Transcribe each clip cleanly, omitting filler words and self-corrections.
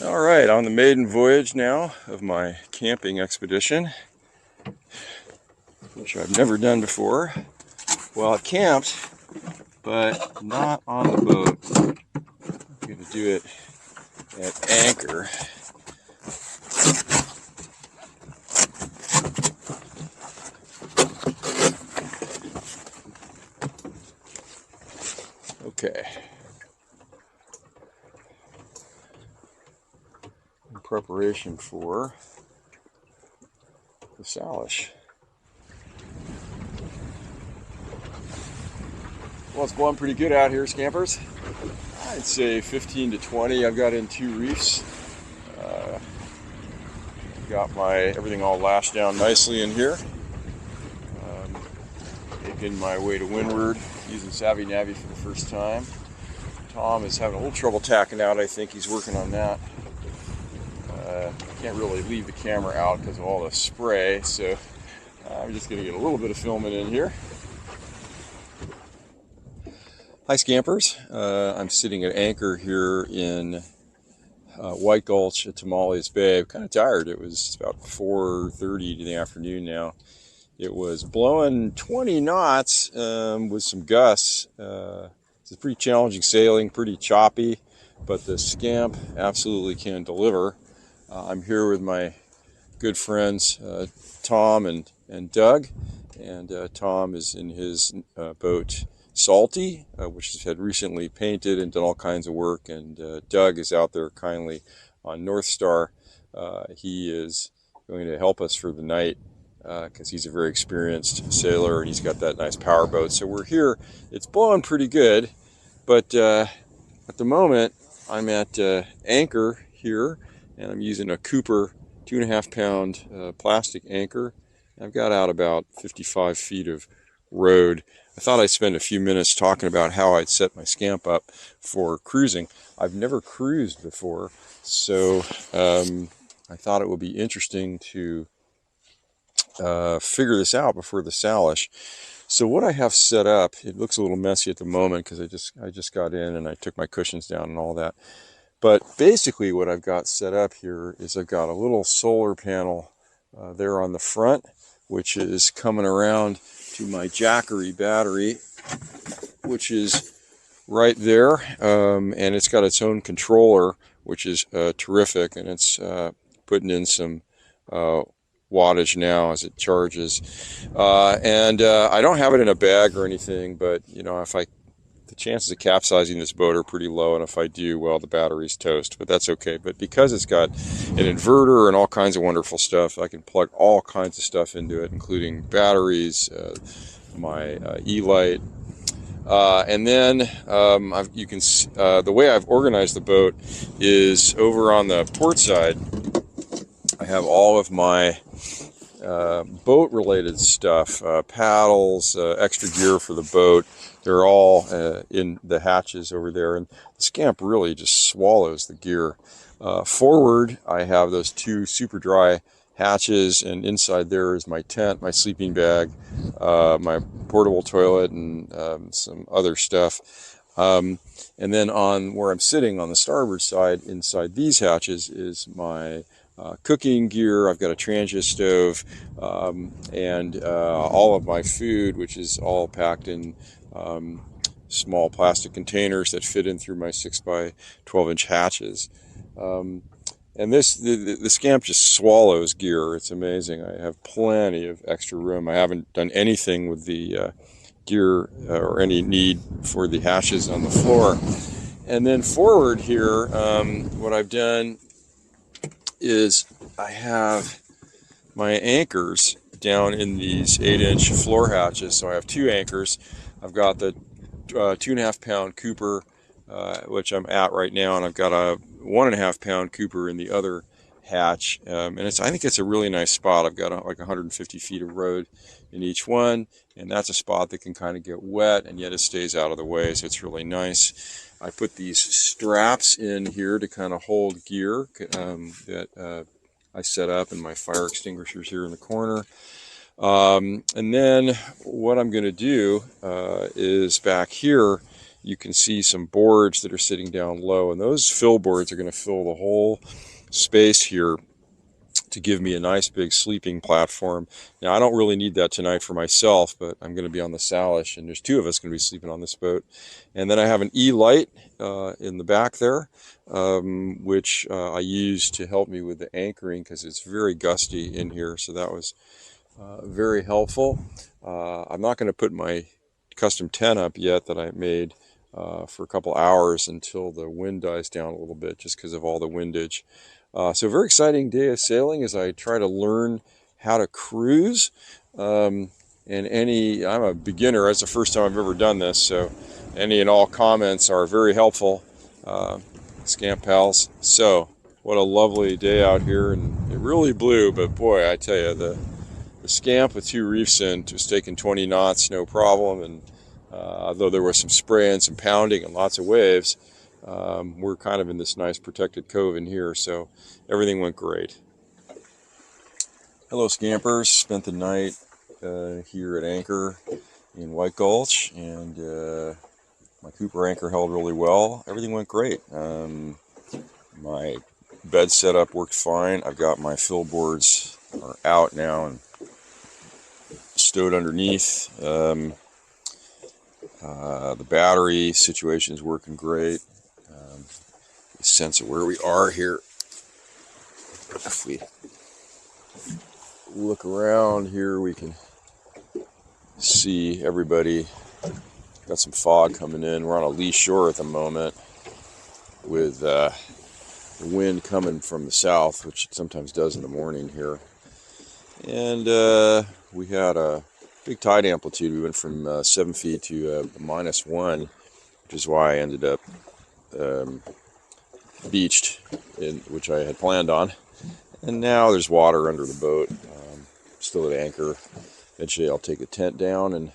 All right, on the maiden voyage now of my camping expedition, which I've never done before. Well, I've camped, but not on the boat. I'm going to do it at anchor. Okay. In preparation for the Salish. Well, it's blowing pretty good out here, scampers. I'd say 15 to 20. I've got in 2 reefs. Got my everything all lashed down nicely in here. Making my way to windward using Savvy Navy for the first time. Tom is having a little trouble tacking out. I think he's working on that. Can't really leave the camera out because of all the spray, so I'm just going to get a little bit of filming in here. Hi Scampers, I'm sitting at anchor here in White Gulch at Tamales Bay. I'm kind of tired. It was about 4:30 in the afternoon now. It was blowing 20 knots with some gusts. It's pretty challenging sailing, pretty choppy, but the Scamp absolutely can deliver. I'm here with my good friends Tom and Doug, and Tom is in his boat Salty, which had recently painted and done all kinds of work, and Doug is out there kindly on North Star. He is going to help us for the night because he's a very experienced sailor and he's got that nice power boat. So we're here. It's blowing pretty good, but at the moment I'm at anchor here, and I'm using a Cooper 2.5 pound plastic anchor. I've got out about 55 feet of road. I thought I'd spend a few minutes talking about how I'd set my Scamp up for cruising. I've never cruised before, so I thought it would be interesting to figure this out before the Salish. So what I have set up, it looks a little messy at the moment because I just got in and I took my cushions down and all that. But basically what I've got set up here is I've got a little solar panel there on the front, which is coming around to my Jackery battery, which is right there, and it's got its own controller, which is terrific, and it's putting in some wattage now as it charges. And I don't have it in a bag or anything, but you know, the chances of capsizing this boat are pretty low, and if I do, well, the battery's toast, but that's okay. But because it's got an inverter and all kinds of wonderful stuff, I can plug all kinds of stuff into it, including batteries, my E-light, and then you can see, the way I've organized the boat is over on the port side. I have all of my boat related stuff, paddles, extra gear for the boat. They're all in the hatches over there, and the Scamp really just swallows the gear. Forward, I have those 2 super dry hatches, and inside there is my tent, my sleeping bag, my portable toilet, and some other stuff. And then on where I'm sitting on the starboard side, inside these hatches, is my cooking gear. I've got a transient stove, and all of my food, which is all packed in small plastic containers that fit in through my 6 by 12 inch hatches. And the Scamp just swallows gear. It's amazing. I have plenty of extra room. I haven't done anything with the gear or any need for the hatches on the floor. And then forward here, what I've done is I have my anchors down in these 8-inch floor hatches. So I have 2 anchors. I've got the 2.5 pound Cooper, which I'm at right now, and I've got a 1.5 pound Cooper in the other hatch, and I think it's a really nice spot. I've got like 150 feet of road in each one, and that's a spot that can kind of get wet, and yet it stays out of the way, so it's really nice. I put these straps in here to kind of hold gear that I set up, and my fire extinguishers here in the corner. And then what I'm going to do is back here you can see some boards that are sitting down low, and those fill boards are going to fill the whole space here to give me a nice big sleeping platform. Now, I don't really need that tonight for myself, but I'm going to be on the Salish, and there's 2 of us going to be sleeping on this boat. And then I have an E-light in the back there, which I use to help me with the anchoring because it's very gusty in here, so that was very helpful. I'm not going to put my custom tent up yet that I made for a couple hours until the wind dies down a little bit, just because of all the windage. So a very exciting day of sailing as I try to learn how to cruise. I'm a beginner. It's the first time I've ever done this, so any and all comments are very helpful, Scamp Pals. So what a lovely day out here, and it really blew, but boy, I tell you, the Scamp with 2 reefs in was taking 20 knots, no problem, and although there was some spray and some pounding and lots of waves, we're kind of in this nice protected cove in here, so everything went great. Hello, Scampers. Spent the night here at anchor in White Gulch, and my Cooper anchor held really well. Everything went great. My bed setup worked fine. I've got my fill boards are out now and stowed underneath. The battery situation is working great. A sense of where we are here. If we look around here, we can see everybody. Got some fog coming in. We're on a lee shore at the moment with the wind coming from the south, which it sometimes does in the morning here. And we had a big tide amplitude. We went from 7 feet to -1, which is why I ended up beached, which I had planned on. And now there's water under the boat. Still at anchor. Eventually I'll take the tent down and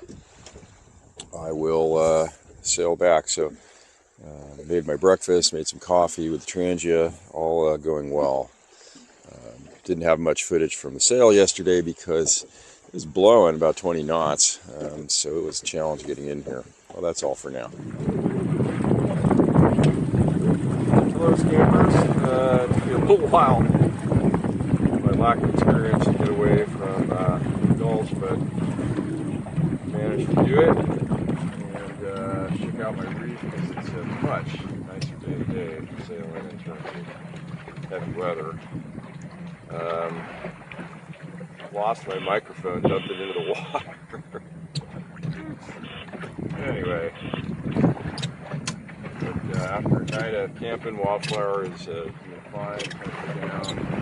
I will sail back. So made my breakfast, made some coffee with Trangia, all going well. Didn't have much footage from the sail yesterday because it was blowing about 20 knots, so it was a challenge getting in here. Well, that's all for now. Hello, Scampers. It's been a little while. My lack of experience to get away from the Gulch, but managed to do it and shook out my reef because it's a much nicer day today for sailing in terms of heavy weather. Lost my microphone, dumped it into the water. Anyway, but after a night of camping, Wildflower is doing fine, coming down.